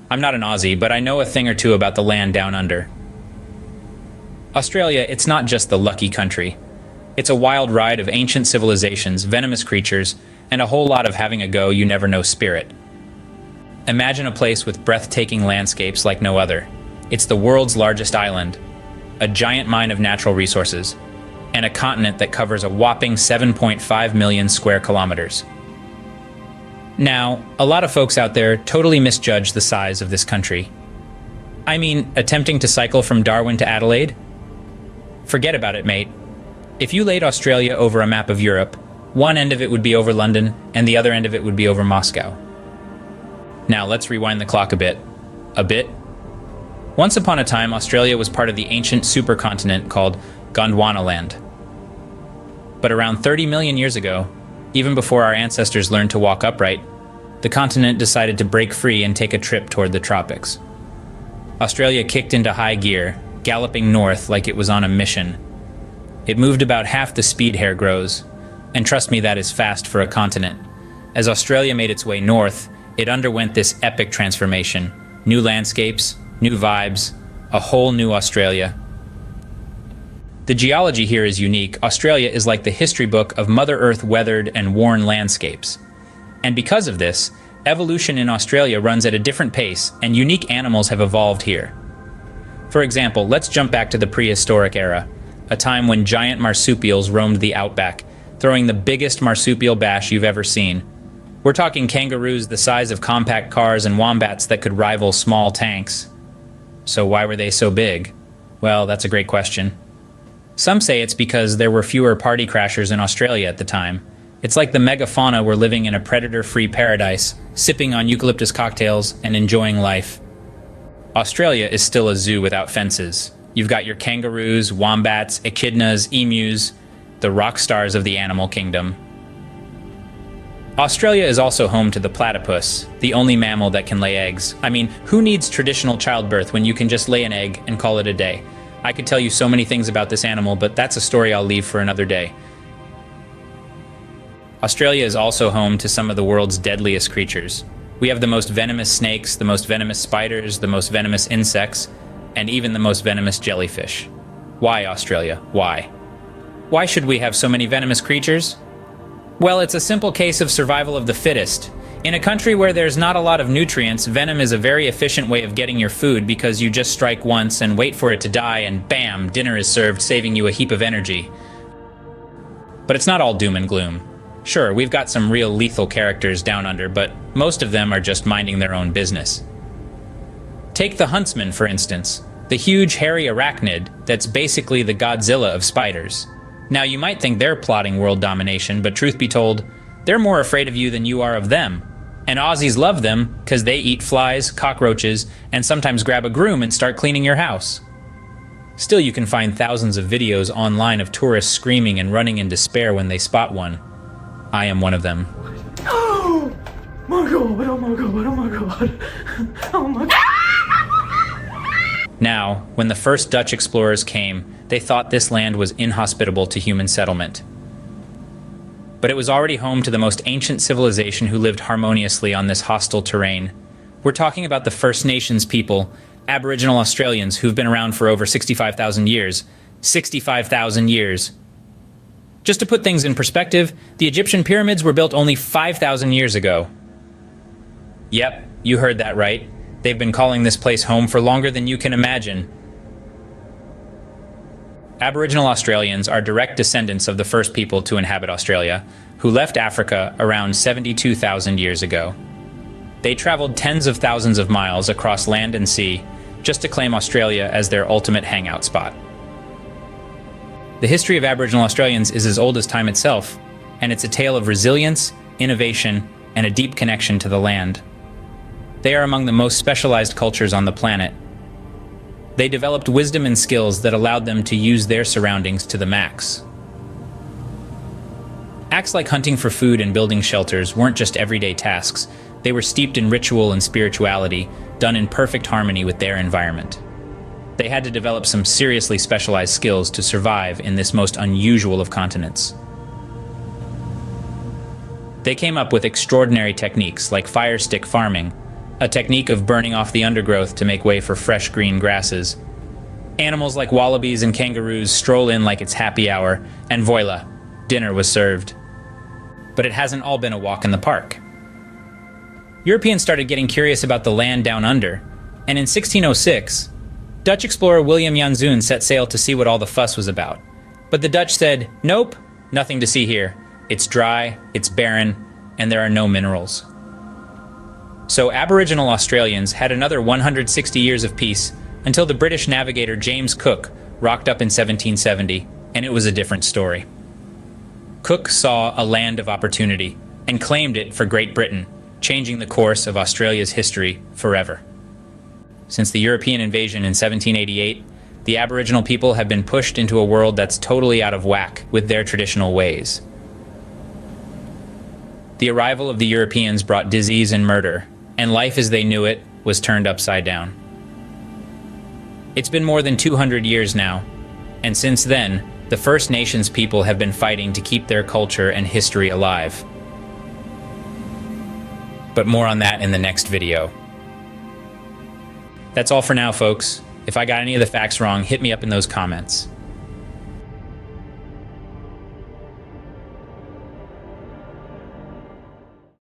I'm not an Aussie, but I know a thing or two about the land down under. Australia, it's not just the lucky country. It's a wild ride of ancient civilizations, venomous creatures, and a whole lot of having a go you never know spirit. Imagine a place with breathtaking landscapes like no other. It's the world's largest island, a giant mine of natural resources, and a continent that covers a whopping 7.5 million square kilometers. Now, a lot of folks out there totally misjudge the size of this country. I mean, attempting to cycle from Darwin to Adelaide? Forget about it, mate. If you laid Australia over a map of Europe, one end of it would be over London, and the other end of it would be over Moscow. Now, let's rewind the clock a bit. A bit? Once upon a time, Australia was part of the ancient supercontinent called Gondwanaland. But around 30 million years ago, even before our ancestors learned to walk upright, the continent decided to break free and take a trip toward the tropics. Australia kicked into high gear, galloping north like it was on a mission. It moved about half the speed hair grows, and trust me, that is fast for a continent. As Australia made its way north, it underwent this epic transformation. New landscapes, new vibes, a whole new Australia. The geology here is unique. Australia is like the history book of Mother Earth weathered and worn landscapes. And because of this, evolution in Australia runs at a different pace, and unique animals have evolved here. For example, let's jump back to the prehistoric era, a time when giant marsupials roamed the outback, throwing the biggest marsupial bash you've ever seen. We're talking kangaroos the size of compact cars and wombats that could rival small tanks. So why were they so big? Well, that's a great question. Some say it's because there were fewer party crashers in Australia at the time. It's like the megafauna were living in a predator-free paradise, sipping on eucalyptus cocktails and enjoying life. Australia is still a zoo without fences. You've got your kangaroos, wombats, echidnas, emus, the rock stars of the animal kingdom. Australia is also home to the platypus, the only mammal that can lay eggs. I mean, who needs traditional childbirth when you can just lay an egg and call it a day? I could tell you so many things about this animal, but that's a story I'll leave for another day. Australia is also home to some of the world's deadliest creatures. We have the most venomous snakes, the most venomous spiders, the most venomous insects, and even the most venomous jellyfish. Why, Australia? Why? Why should we have so many venomous creatures? Well, it's a simple case of survival of the fittest. In a country where there's not a lot of nutrients, venom is a very efficient way of getting your food because you just strike once and wait for it to die and bam, dinner is served, saving you a heap of energy. But it's not all doom and gloom. Sure, we've got some real lethal characters down under, but most of them are just minding their own business. Take the huntsman, for instance, the huge hairy arachnid that's basically the Godzilla of spiders. Now, you might think they're plotting world domination, but truth be told, they're more afraid of you than you are of them. And Aussies love them because they eat flies, cockroaches, and sometimes grab a broom and start cleaning your house. Still, you can find thousands of videos online of tourists screaming and running in despair when they spot one. I am one of them. Oh my god, oh my god, oh my god, oh my god. Now, when the first Dutch explorers came, they thought this land was inhospitable to human settlement. But it was already home to the most ancient civilization who lived harmoniously on this hostile terrain. We're talking about the First Nations people, Aboriginal Australians who've been around for over 65,000 years. 65,000 years. Just to put things in perspective, the Egyptian pyramids were built only 5,000 years ago. Yep, you heard that right. They've been calling this place home for longer than you can imagine. Aboriginal Australians are direct descendants of the first people to inhabit Australia, who left Africa around 72,000 years ago. They traveled tens of thousands of miles across land and sea just to claim Australia as their ultimate hangout spot. The history of Aboriginal Australians is as old as time itself, and it's a tale of resilience, innovation, and a deep connection to the land. They are among the most specialized cultures on the planet. They developed wisdom and skills that allowed them to use their surroundings to the max. Acts like hunting for food and building shelters weren't just everyday tasks. They were steeped in ritual and spirituality, done in perfect harmony with their environment. They had to develop some seriously specialized skills to survive in this most unusual of continents. They came up with extraordinary techniques like fire stick farming, a technique of burning off the undergrowth to make way for fresh green grasses. Animals like wallabies and kangaroos stroll in like it's happy hour, and voila, dinner was served. But it hasn't all been a walk in the park. Europeans started getting curious about the land down under, and in 1606, Dutch explorer William Janszoon set sail to see what all the fuss was about. But the Dutch said, nope, nothing to see here. It's dry, it's barren, and there are no minerals. So Aboriginal Australians had another 160 years of peace until the British navigator James Cook rocked up in 1770, and it was a different story. Cook saw a land of opportunity and claimed it for Great Britain, changing the course of Australia's history forever. Since the European invasion in 1788, the Aboriginal people have been pushed into a world that's totally out of whack with their traditional ways. The arrival of the Europeans brought disease and murder, and life as they knew it was turned upside down. It's been more than 200 years now, and since then, the First Nations people have been fighting to keep their culture and history alive. But more on that in the next video. That's all for now, folks. If I got any of the facts wrong, hit me up in those comments.